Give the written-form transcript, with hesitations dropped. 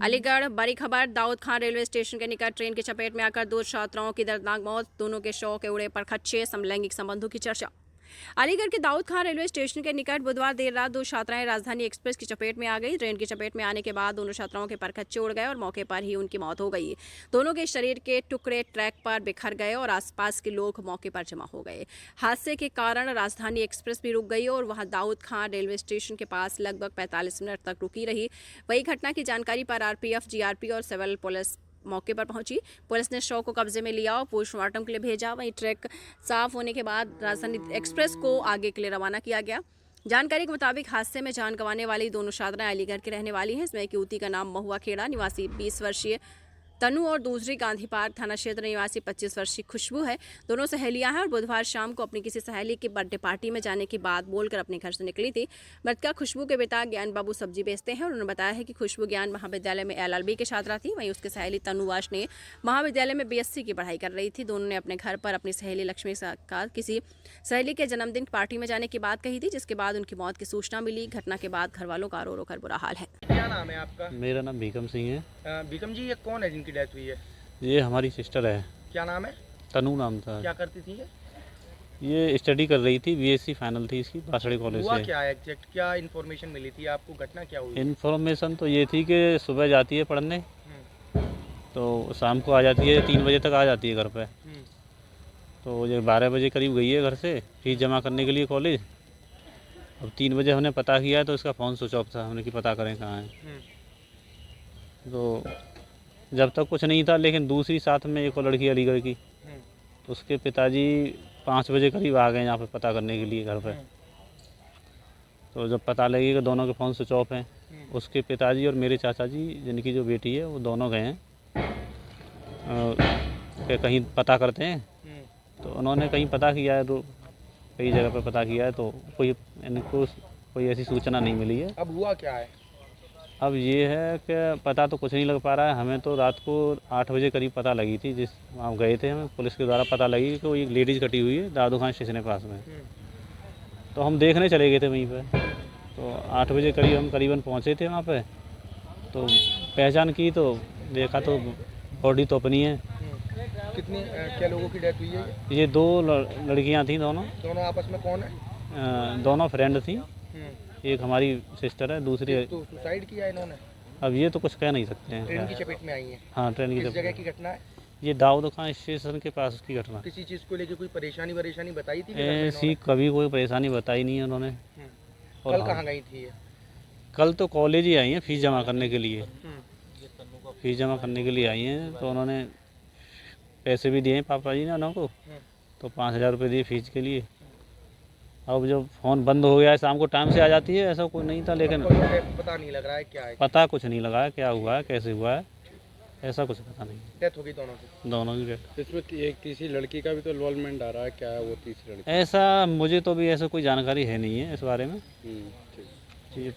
अलीगढ़ बड़ी खबर। Daud Khan railway station के निकट ट्रेन की चपेट में आकर 2 छात्राओं की दर्दनाक मौत। दोनों के शव के उड़े पर खच्चे। समलैंगिक संबंधों की चर्चा। अलीगढ़ के दाऊद खान रेलवे स्टेशन के निकट बुधवार देर रात 2 छात्राएं राजधानी एक्सप्रेस की चपेट में आ गई। ट्रेन की चपेट में आने के बाद दोनों छात्राओं के परखच्चे उड़ गए और मौके पर ही उनकी मौत हो गई। दोनों के शरीर के टुकड़े ट्रैक पर बिखर गए और आसपास के लोग मौके पर जमा हो गए। हादसे के कारण राजधानी एक्सप्रेस भी रुक गई और वहां दाऊद खान रेलवे स्टेशन के पास लगभग 45 मिनट तक रुकी रही। वही घटना की जानकारी पर आरपीएफ, जीआरपी और सिविल पुलिस मौके पर पहुंची। पुलिस ने शव को कब्जे में लिया और पोस्टमार्टम के लिए भेजा। वहीं ट्रैक साफ होने के बाद राजधानी एक्सप्रेस को आगे के लिए रवाना किया गया। जानकारी के मुताबिक हादसे में जान गंवाने वाली दोनों छात्राएं अलीगढ़ की रहने वाली हैं। इसमें एक युवती का नाम महुआ खेड़ा निवासी 20 वर्षीय तनु और दूसरी गांधी पार्क थाना क्षेत्र निवासी 25 वर्षीय खुशबू है। दोनों सहेलियां हैं और बुधवार शाम को अपनी किसी सहेली की बर्थडे पार्टी में जाने की बात बोलकर अपने घर से निकली थी। मृतका खुशबू के पिता ज्ञान बाबू सब्जी बेचते हैं और उन्होंने बताया है कि खुशबू ज्ञान महाविद्यालय में एलएलबी की छात्रा थी। वहीं उसकी सहेली तनुवाश ने महाविद्यालय में बीएससी की पढ़ाई कर रही थी। दोनों ने अपने घर पर अपनी सहेली लक्ष्मी का किसी सहेली के जन्मदिन पार्टी में जाने की बात कही थी, जिसके बाद उनकी मौत की सूचना मिली। घटना के बाद घर वालों का रो रो कर बुरा हाल है। क्या नाम है आपका? मेरा नाम भीकम सिंह है। भीकम जी, ये कौन है जिनकी डेथ हुई है? ये हमारी सिस्टर है। क्या नाम है? तनु नाम था। क्या करती थी ये स्टडी कर रही थी, बीएससी फाइनल थी इसकी बासड़ी कॉलेज हुआ से। क्या है एग्जैक्ट, क्या इन्फॉर्मेशन मिली थी आपको? घटना क्या हुई? इन्फॉर्मेशन तो ये थी कि सुबह जाती है पढ़ने, तो शाम को आ जाती है, 3 बजे तक आ जाती है घर पे। तो ये 12 बजे करीब गई है घर से फीस जमा करने के लिए कॉलेज। अब 3 बजे हमने पता किया है तो इसका फ़ोन स्विच ऑफ था। हमने कि पता करें कहाँ है। तो जब तक कुछ नहीं था, लेकिन दूसरी साथ में एक और लड़की अलीगढ़ की, तो उसके पिताजी 5 बजे करीब आ गए यहाँ पे पता करने के लिए घर पे। तो जब पता लगी कि दोनों के फ़ोन स्विच ऑफ हैं, उसके पिताजी और मेरे चाचा जी जिनकी जो बेटी है वो दोनों गए हैं कि कहीं पता करते हैं। तो उन्होंने कहीं पता किया है, तो कई जगह पे पता किया है, तो इनको कोई ऐसी सूचना नहीं मिली है। अब हुआ क्या है? अब ये है कि पता तो कुछ नहीं लग पा रहा है। हमें तो रात को 8 बजे करीब पता लगी थी, जिस वहाँ गए थे, हमें पुलिस के द्वारा पता लगी कि वो एक लेडीज़ कटी हुई है दाऊद खान स्टेशन के पास में। तो हम देखने चले गए थे वहीं पे। तो 8 बजे करीब हम करीबन पहुँचे थे वहाँ पे। तो पहचान की तो देखा तो बॉडी तो अपनी है। कितनी क्या लोगों की डेथ हुई है? ये 2 लड़कियाँ थी। दोनों आपस में कौन है? दोनों फ्रेंड थी। एक हमारी सिस्टर है, दूसरी तो सुसाइड किया इन्होंने? अब ये तो कुछ कह नहीं सकते हैं। ट्रेन की चपेट में आई है? हाँ, ट्रेन की किस चपेट। जगह की घटना है? ये दाऊद खान स्टेशन के पास की घटना। किसी चीज़ को लेके कोई परेशानी बताई थी? ऐसी कभी कोई परेशानी बताई नहीं है उन्होंने। कल कहाँ गई थी ये? कल तो कॉलेज ही आई हैं फीस जमा करने के लिए। फीस जमा करने के लिए आई हैं, तो उन्होंने पैसे भी दिए हैं पापा जी ने उनको। तो 5,000 रुपये दिए फीस के लिए। अब जब फ़ोन बंद हो गया है, शाम को टाइम से आ जाती है, ऐसा कोई नहीं था। लेकिन पता नहीं लग रहा है क्या है? पता कुछ नहीं लगा है क्या हुआ है, कैसे हुआ है, ऐसा कुछ पता नहीं। डेथ हो गई दोनों की डेथ। इसमें एक तीसरी लड़की का भी तो इन्वॉल्वमेंट आ रहा है, क्या है वो तीसरी लड़की? ऐसा मुझे तो भी ऐसा कोई जानकारी है नहीं है इस बारे में। ठीक। जी।